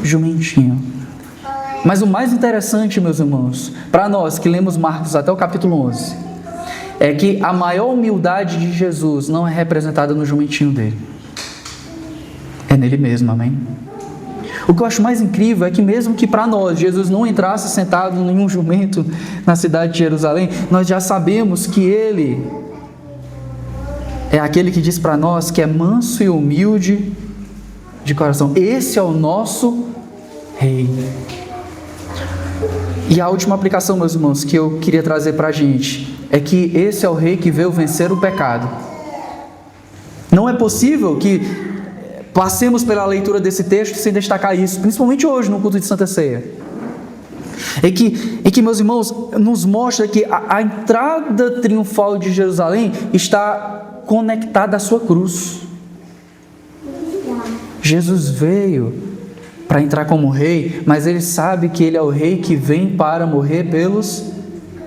jumentinho. Mas o mais interessante, meus irmãos, para nós que lemos Marcos até o capítulo 11, é que a maior humildade de Jesus não é representada no jumentinho dele. É nele mesmo, amém? O que eu acho mais incrível é que mesmo que para nós Jesus não entrasse sentado em um jumento na cidade de Jerusalém, nós já sabemos que ele é aquele que diz para nós que é manso e humilde de coração. Esse é o nosso rei. E a última aplicação, meus irmãos, que eu queria trazer para a gente, é que esse é o rei que veio vencer o pecado. Não é possível que passemos pela leitura desse texto sem destacar isso, principalmente hoje no culto de Santa Ceia. É que meus irmãos, nos mostra que a entrada triunfal de Jerusalém está conectada à sua cruz. Jesus veio para entrar como rei, mas ele sabe que ele é o rei que vem para morrer pelos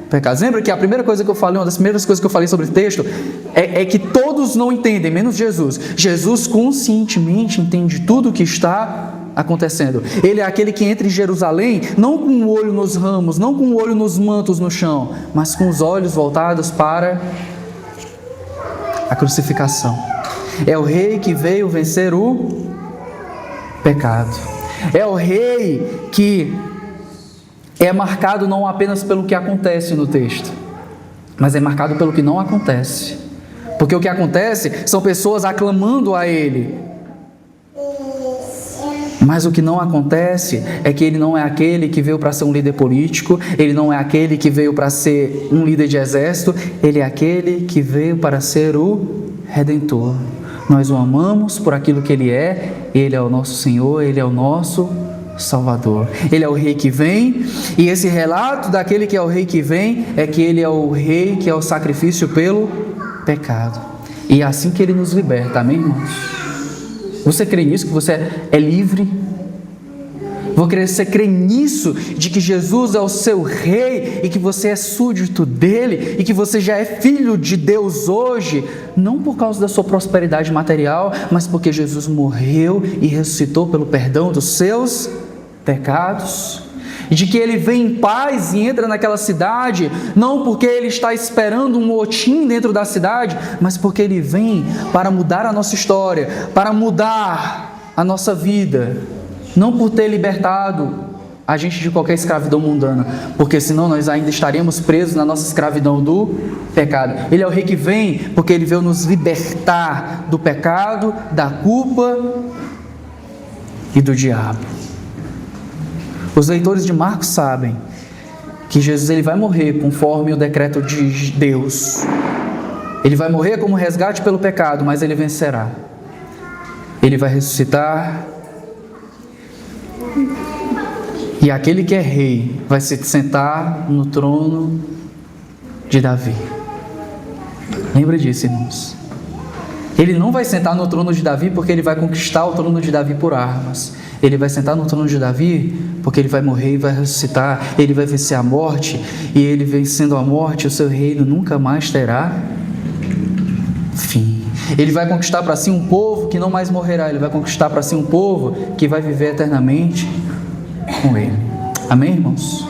pecados. Lembra que a primeira coisa que eu falei, uma das primeiras coisas que eu falei sobre o texto, é que todos não entendem, menos Jesus. Jesus conscientemente entende tudo o que está acontecendo. Ele é aquele que entra em Jerusalém, não com o olho nos ramos, não com o olho nos mantos no chão, mas com os olhos voltados para a crucificação. É o rei que veio vencer o pecado. É o rei que é marcado não apenas pelo que acontece no texto, mas é marcado pelo que não acontece. Porque o que acontece são pessoas aclamando a ele. Mas o que não acontece é que ele não é aquele que veio para ser um líder político, ele não é aquele que veio para ser um líder de exército, ele é aquele que veio para ser o Redentor. Nós o amamos por aquilo que ele é, ele é o nosso Senhor, ele é o nosso Salvador. Ele é o rei que vem, e esse relato daquele que é o rei que vem é que ele é o rei que é o sacrifício pelo pecado. E é assim que ele nos liberta, amém, irmãos? Você crê nisso, que você é livre? Você crê nisso, de que Jesus é o seu rei e que você é súdito dele e que você já é filho de Deus hoje, não por causa da sua prosperidade material, mas porque Jesus morreu e ressuscitou pelo perdão dos seus pecados, e de que ele vem em paz e entra naquela cidade, não porque ele está esperando um motim dentro da cidade, mas porque ele vem para mudar a nossa história, para mudar a nossa vida, não por ter libertado a gente de qualquer escravidão mundana, porque senão nós ainda estaríamos presos na nossa escravidão do pecado. Ele é o rei que vem porque ele veio nos libertar do pecado, da culpa e do diabo. Os leitores de Marcos sabem que Jesus ele vai morrer conforme o decreto de Deus. Ele vai morrer como resgate pelo pecado, mas ele vencerá. Ele vai ressuscitar. E aquele que é rei vai se sentar no trono de Davi. Lembra disso, irmãos. Ele não vai sentar no trono de Davi porque ele vai conquistar o trono de Davi por armas. Ele vai sentar no trono de Davi porque ele vai morrer e vai ressuscitar. Ele vai vencer a morte, e ele vencendo a morte, o seu reino nunca mais terá fim. Ele vai conquistar para si um povo que não mais morrerá. Ele vai conquistar para si um povo que vai viver eternamente com ele. Amém, irmãos?